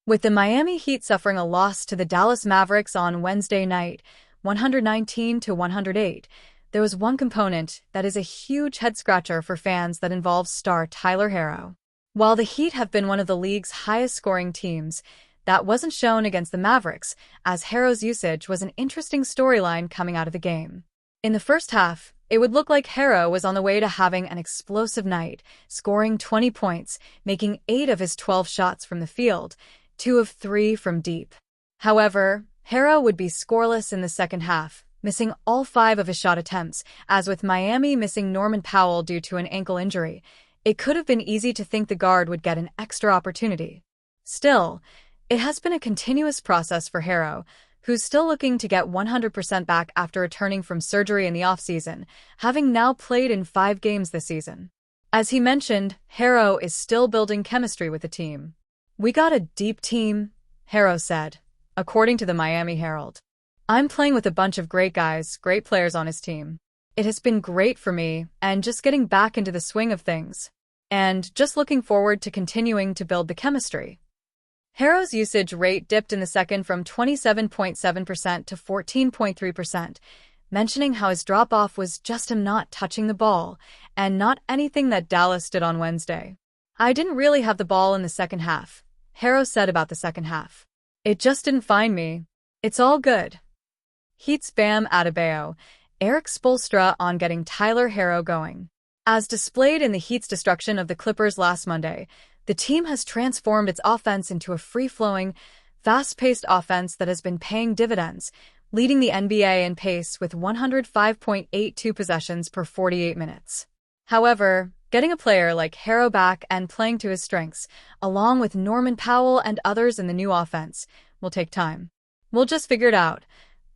With the Miami Heat suffering a loss to the Dallas Mavericks on Wednesday night, 119-108, there was one component that is a huge head-scratcher for fans that involves star Tyler Herro. While the Heat have been one of the league's highest-scoring teams, that wasn't shown against the Mavericks, as Herro's usage was an interesting storyline coming out of the game. In the first half, it would look like Herro was on the way to having an explosive night, scoring 20 points, making 8 of his 12 shots from the field, 2 of 3 from deep. However, Herro would be scoreless in the second half, missing all 5 of his shot attempts, as with Miami missing Norman Powell due to an ankle injury. It could have been easy to think the guard would get an extra opportunity. Still, it has been a continuous process for Herro, who's still looking to get 100% back after returning from surgery in the offseason, having now played in 5 games this season. As he mentioned, Herro is still building chemistry with the team. "We got a deep team," Herro said, according to the Miami Herald. "I'm playing with a bunch of great guys, great players on his team. It has been great for me, and just getting back into the swing of things. And just looking forward to continuing to build the chemistry." Herro's usage rate dipped in the second from 27.7% to 14.3%, mentioning how his drop-off was just him not touching the ball, and not anything that Dallas did on Wednesday. "I didn't really have the ball in the second half," Herro said about the second half. "It just didn't find me. It's all good." Heat's Bam Adebayo, Eric Spoelstra on getting Tyler Herro going. As displayed in the Heat's destruction of the Clippers last Monday, the team has transformed its offense into a free-flowing, fast-paced offense that has been paying dividends, leading the NBA in pace with 105.82 possessions per 48 minutes. However, getting a player like Herro back and playing to his strengths, along with Norman Powell and others in the new offense, will take time. "We'll just figure it out,"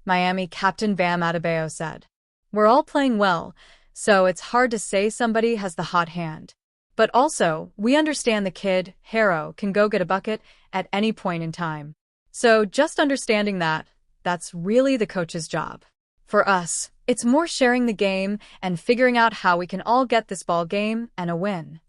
Miami captain Bam Adebayo said. "We're all playing well, so it's hard to say somebody has the hot hand. But also, we understand the kid, Herro, can go get a bucket at any point in time. So just understanding that, that's really the coach's job. For us, it's more sharing the game and figuring out how we can all get this ball game and a win."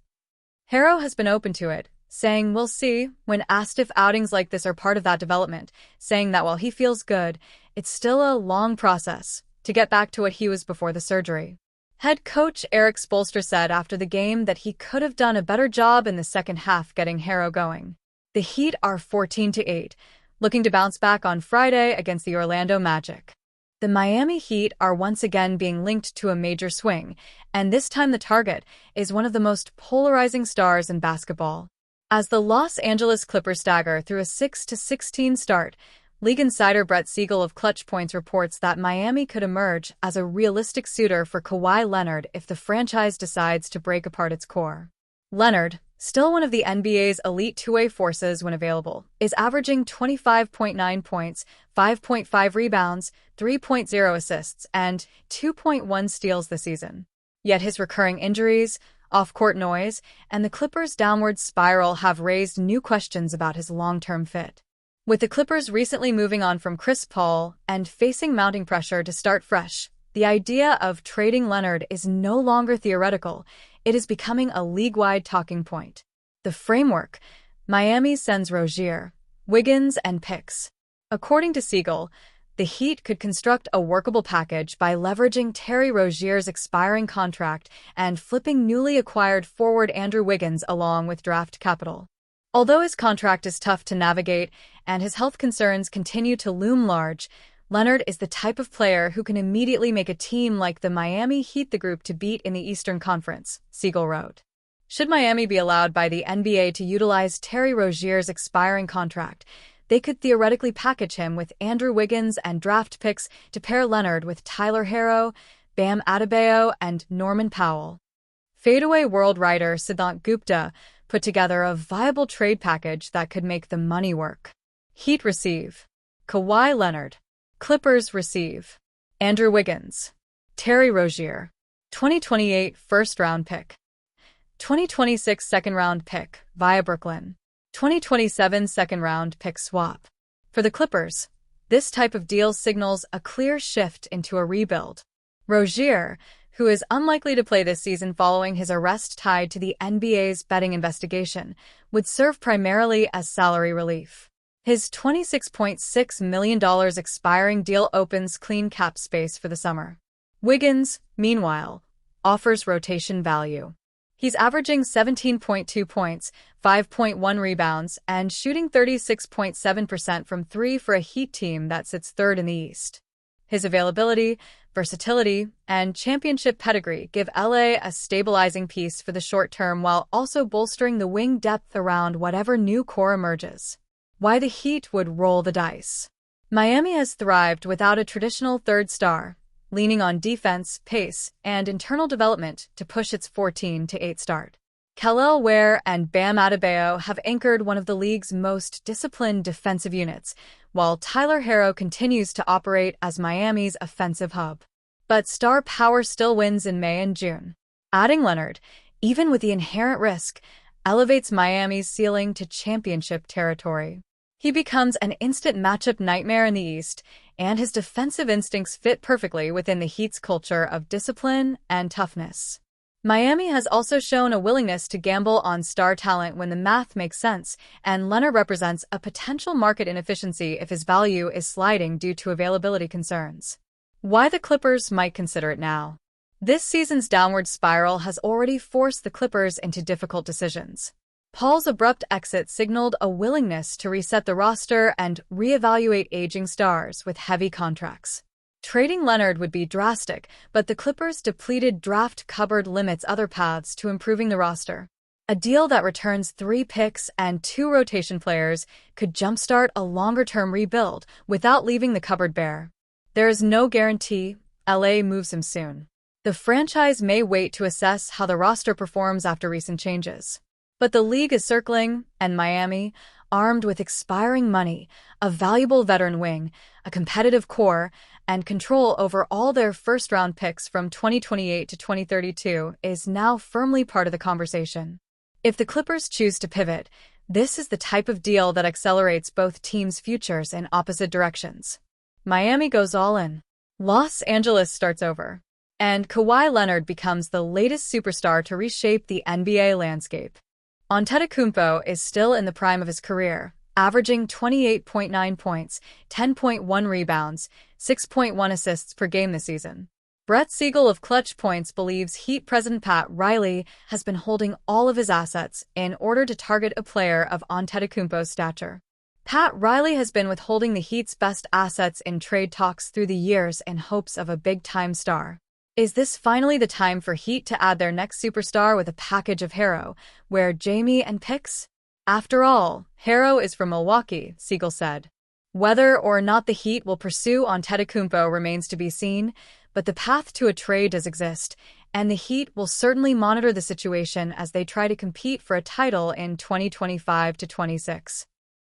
Herro has been open to it, saying "we'll see" when asked if outings like this are part of that development, saying that while he feels good, it's still a long process to get back to what he was before the surgery. Head coach Eric Spoelstra said after the game that he could have done a better job in the second half getting Herro going. The Heat are 14-8, looking to bounce back on Friday against the Orlando Magic. The Miami Heat are once again being linked to a major swing, and this time the target is one of the most polarizing stars in basketball. As the Los Angeles Clippers stagger through a 6-16 start, league insider Brett Siegel of Clutch Points reports that Miami could emerge as a realistic suitor for Kawhi Leonard if the franchise decides to break apart its core. Leonard, still one of the NBA's elite two-way forces when available, is averaging 25.9 points, 5.5 rebounds, 3.0 assists, and 2.1 steals this season. Yet his recurring injuries, off-court noise, and the Clippers' downward spiral have raised new questions about his long-term fit. With the Clippers recently moving on from Chris Paul and facing mounting pressure to start fresh, the idea of trading Leonard is no longer theoretical. It is becoming a league-wide talking point. The framework: Miami sends Rozier, Wiggins, and picks. According to Siegel, the Heat could construct a workable package by leveraging Terry Rozier's expiring contract and flipping newly acquired forward Andrew Wiggins along with draft capital. Although his contract is tough to navigate and his health concerns continue to loom large, Leonard is the type of player who can immediately make a team like the Miami Heat the group to beat in the Eastern Conference, Siegel wrote. Should Miami be allowed by the NBA to utilize Terry Rozier's expiring contract, they could theoretically package him with Andrew Wiggins and draft picks to pair Leonard with Tyler Herro, Bam Adebayo, and Norman Powell. Fadeaway World writer Siddhant Gupta put together a viable trade package that could make the money work. Heat receive Kawhi Leonard. Clippers receive Andrew Wiggins, Terry Rozier, 2028 first-round pick, 2026 second-round pick via Brooklyn, 2027 second-round pick swap. For the Clippers, this type of deal signals a clear shift into a rebuild. Rozier, who is unlikely to play this season following his arrest tied to the NBA's betting investigation, would serve primarily as salary relief. His $26.6 million expiring deal opens clean cap space for the summer. Wiggins, meanwhile, offers rotation value. He's averaging 17.2 points, 5.1 rebounds, and shooting 36.7% from three for a Heat team that sits third in the East. His availability, versatility, and championship pedigree give LA a stabilizing piece for the short term while also bolstering the wing depth around whatever new core emerges. Why the Heat would roll the dice. Miami has thrived without a traditional third star, leaning on defense, pace, and internal development to push its 14-8 start. Kel'el Ware and Bam Adebayo have anchored one of the league's most disciplined defensive units, while Tyler Herro continues to operate as Miami's offensive hub. But star power still wins in May and June. Adding Leonard, even with the inherent risk, elevates Miami's ceiling to championship territory. He becomes an instant matchup nightmare in the East, and his defensive instincts fit perfectly within the Heat's culture of discipline and toughness. Miami has also shown a willingness to gamble on star talent when the math makes sense, and Leonard represents a potential market inefficiency if his value is sliding due to availability concerns. Why the Clippers might consider it now. This season's downward spiral has already forced the Clippers into difficult decisions. Paul's abrupt exit signaled a willingness to reset the roster and reevaluate aging stars with heavy contracts. Trading Leonard would be drastic, but the Clippers' depleted draft cupboard limits other paths to improving the roster. A deal that returns 3 picks and 2 rotation players could jumpstart a longer-term rebuild without leaving the cupboard bare. There is no guarantee LA moves him soon. The franchise may wait to assess how the roster performs after recent changes. But the league is circling, and Miami, armed with expiring money, a valuable veteran wing, a competitive core, and control over all their first-round picks from 2028 to 2032, is now firmly part of the conversation. If the Clippers choose to pivot, this is the type of deal that accelerates both teams' futures in opposite directions. Miami goes all in. Los Angeles starts over. And Kawhi Leonard becomes the latest superstar to reshape the NBA landscape. Antetokounmpo is still in the prime of his career, averaging 28.9 points, 10.1 rebounds, 6.1 assists per game this season. Brett Siegel of Clutch Points believes Heat president Pat Riley has been holding all of his assets in order to target a player of Antetokounmpo's stature. Pat Riley has been withholding the Heat's best assets in trade talks through the years in hopes of a big-time star. Is this finally the time for Heat to add their next superstar with a package of Herro, where Jamie and picks? After all, Herro is from Milwaukee, Siegel said. Whether or not the Heat will pursue Antetokounmpo remains to be seen, but the path to a trade does exist, and the Heat will certainly monitor the situation as they try to compete for a title in 2025 to 26.